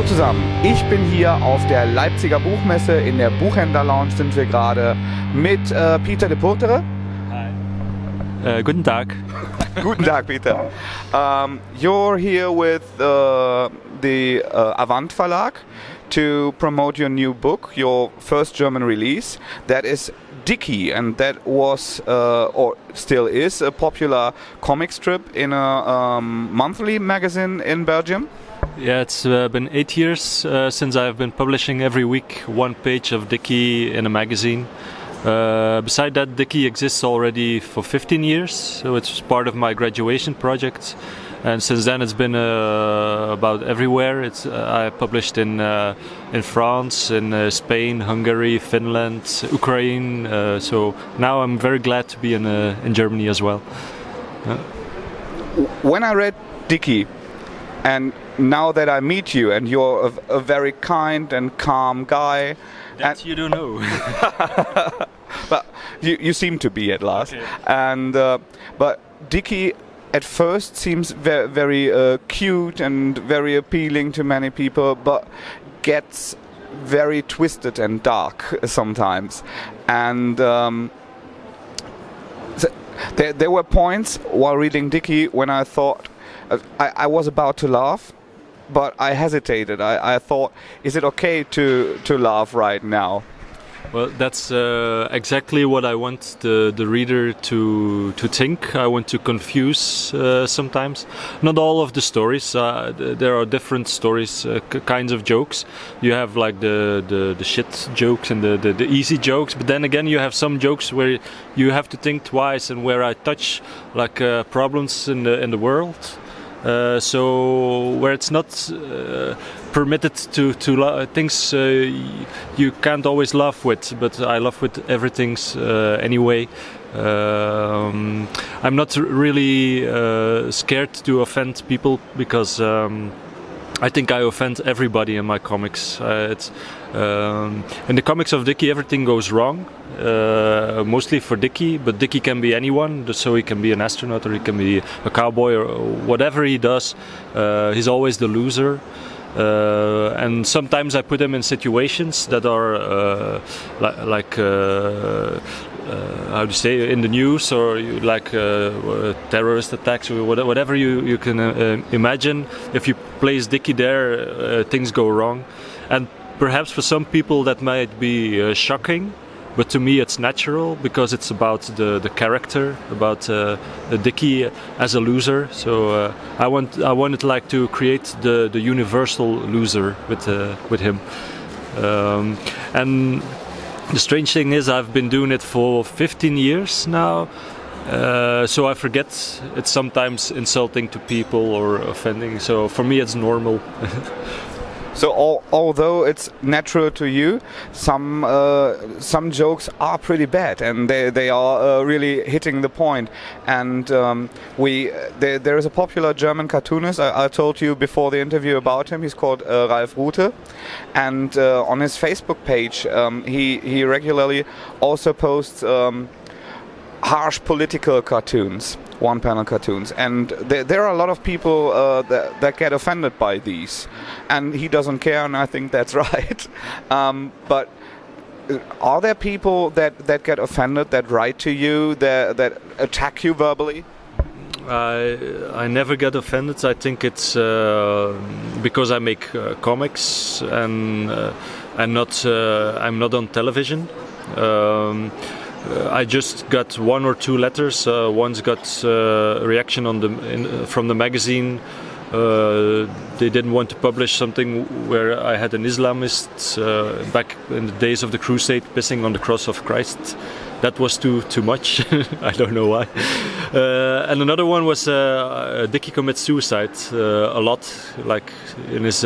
zusammen, ich bin hier auf der Leipziger Buchmesse, in der Buchhändler-Lounge sind wir gerade mit Pieter de Poortere. Hi. Guten Tag. Guten Tag, Peter. You're here with the Avant-Verlag to promote your new book, your first German release, that is Dickie, and that was, or still is, a popular comic strip in a monthly magazine in Belgium. Yeah, it's been 8 years since I've been publishing every week one page of Dickie in a magazine. Beside that, Dickie exists already for 15 years, so it's part of my graduation project. And since then, it's been about everywhere. I published in France, in Spain, Hungary, Finland, Ukraine. So now I'm very glad to be in Germany as well. When I read Dickie, and now that I meet you, and you're a very kind and calm guy. That you don't know. But you seem to be at last. Okay. And but Dickie at first seems very cute and very appealing to many people, but gets very twisted and dark sometimes. And there were points while reading Dickie when I thought I was about to laugh, but I hesitated. I thought, is it okay to laugh right now? Well, that's exactly what I want the reader to think. I want to confuse sometimes. Not all of the stories. There are different stories, kinds of jokes. You have like the shit jokes and the easy jokes, but then again you have some jokes where you have to think twice and where I touch like problems in the world. So where it's not permitted to things you can't always laugh with, but I laugh with everything anyway. I'm not really scared to offend people because I think I offend everybody in my comics. In the comics of Dickie, everything goes wrong, mostly for Dickie, but Dickie can be anyone, so he can be an astronaut or he can be a cowboy or whatever he does. He's always the loser. And sometimes I put him in situations that are how do you say, in the news, or like terrorist attacks or whatever you can imagine. If you place Dickie there, things go wrong. And perhaps for some people that might be shocking, but to me it's natural because it's about the character, about Dickie as a loser. So I wanted like to create the universal loser with him. And the strange thing is I've been doing it for 15 years now. So I forget it's sometimes insulting to people or offending. So for me it's normal. So although it's natural to you, some jokes are pretty bad and they are really hitting the point. And there is a popular German cartoonist, I told you before the interview about him, he's called Ralf Rute. And on his Facebook page he regularly also posts harsh political cartoons, one-panel cartoons, and there are a lot of people that get offended by these, and he doesn't care, and I think that's right. But are there people that get offended, that write to you, that attack you verbally? I never get offended. I think it's because I make comics and I'm not on television. I just got one or two letters. One's got a reaction from the magazine. They didn't want to publish something where I had an Islamist back in the days of the Crusade pissing on the cross of Christ. That was too much. I don't know why. And another one was Dickie commits suicide a lot, like in his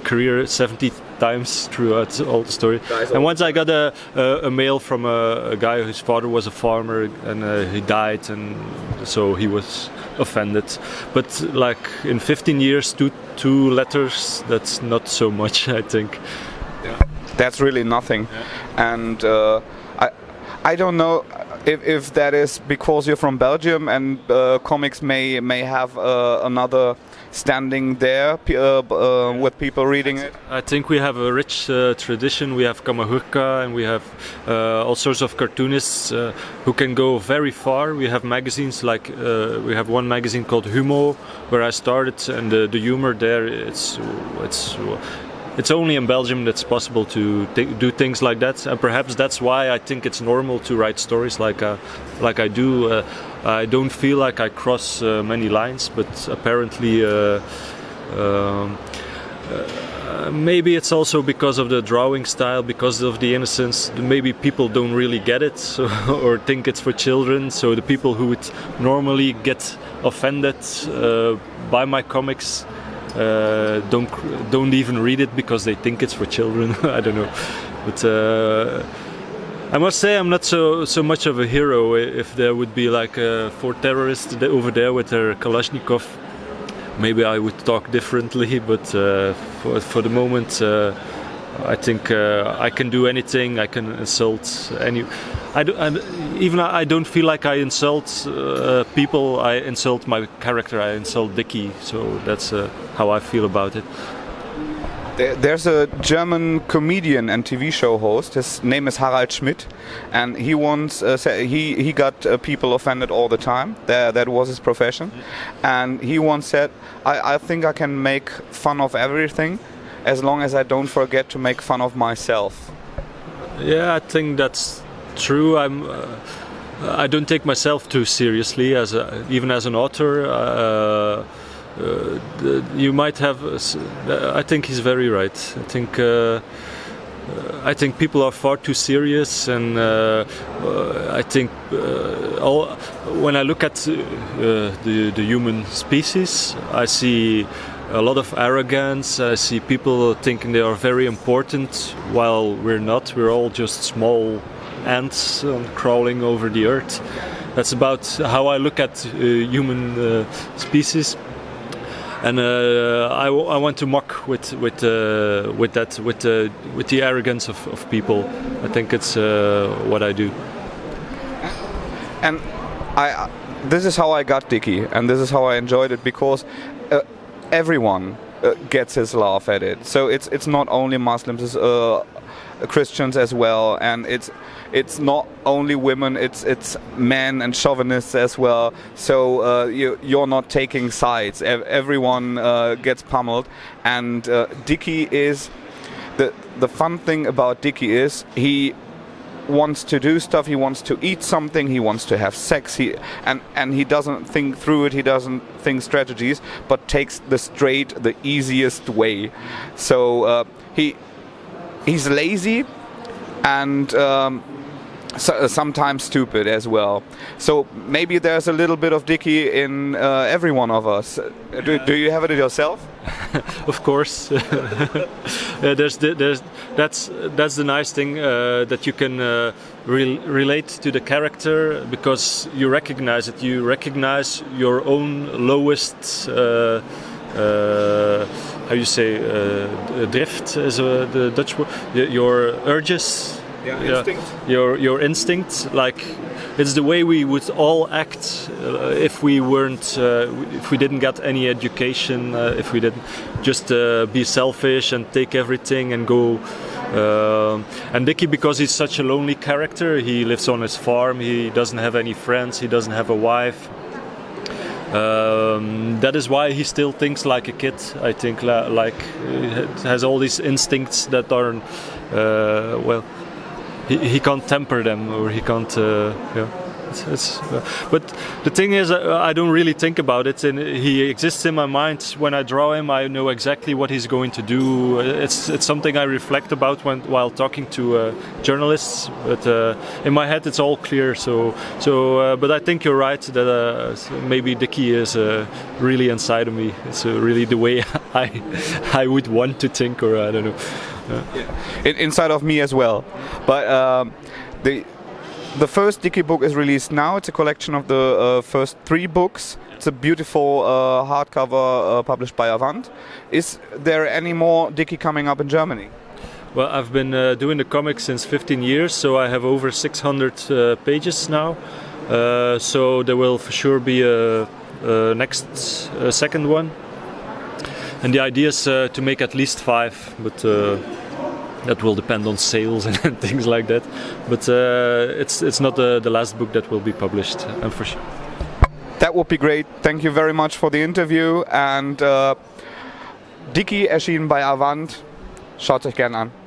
career 70 times throughout all the story. And once I got a mail from a guy whose father was a farmer and he died, and so he was offended. But like in 15 years, two letters, that's not so much, I think. Yeah. That's really nothing. Yeah. And I don't know, if that is because you're from Belgium and comics may have another standing there with people reading it? I think we have a rich tradition. We have Kamahurka and we have all sorts of cartoonists who can go very far. We have magazines like we have one magazine called Humo where I started, and the humor there it's only in Belgium that's possible to do things like that, and perhaps that's why I think it's normal to write stories like I do. I don't feel like I cross many lines, but apparently maybe it's also because of the drawing style, because of the innocence. Maybe people don't really get it, so, or think it's for children. So the people who would normally get offended by my comics don't even read it because they think it's for children. I don't know, but I must say I'm not so much of a hero. If there would be like 4 terrorists over there with their Kalashnikov, maybe I would talk differently. But for the moment, I think I can do anything. I can insult any. I don't feel like I insult people. I insult my character. I insult Dickie. So that's how I feel about it. There's a German comedian and TV show host. His name is Harald Schmidt, and he once said he got people offended all the time. That was his profession, and he once said, "I think I can make fun of everything, as long as I don't forget to make fun of myself." Yeah, I think that's true. I don't take myself too seriously even as an author. You might have. I think he's very right. I think people are far too serious, and I think when I look at the human species, I see a lot of arrogance. I see people thinking they are very important, while we're not. We're all just small ants crawling over the earth. That's about how I look at human species. And I want to mock with the arrogance of people. I think it's what I do. And this is how I got Dickie, and this is how I enjoyed it, because everyone gets his laugh at it. So it's not only Muslims, it's Christians as well, and it's not only women, it's men and chauvinists as well. So you're not taking sides. Everyone gets pummeled, and Dickie is the fun thing about Dickie is he wants to do stuff. He wants to eat something. He wants to have sex. And he doesn't think through it. He doesn't think strategies, but takes the easiest way. So he's lazy and sometimes stupid as well. So maybe there's a little bit of Dickie in every one of us. Do you have it yourself? Of course. That's the nice thing, that you can relate to the character because you recognize it. You recognize your own lowest. How you say, drift is the Dutch word. Your urges. Yeah, instinct. Your instinct, like it's the way we would all act if we didn't get any education, if we didn't just be selfish and take everything and go. And Dickie, because he's such a lonely character, he lives on his farm. He doesn't have any friends. He doesn't have a wife. That is why he still thinks like a kid. I think like he has all these instincts that aren't he can't temper them, or he can't. But the thing is, I don't really think about it, and he exists in my mind. When I draw him, I know exactly what he's going to do. It's something I reflect about while talking to journalists. But in my head, it's all clear. But I think you're right that maybe Dickie is really inside of me. It's really the way I would want to think, or I don't know. Inside of me as well. But the first Dickie book is released now. It's a collection of the first 3 books. It's a beautiful hardcover published by Avant. Is there any more Dickie coming up in Germany? Well, I've been doing the comics since 15 years, so I have over 600 pages now. So there will for sure be a next second one. And the idea is to make at least 5, but that will depend on sales and things like that. But it's not the last book that will be published, and for sure. That would be great. Thank you very much for the interview. And Dickie erschienen bei Avant. Schaut euch gerne an.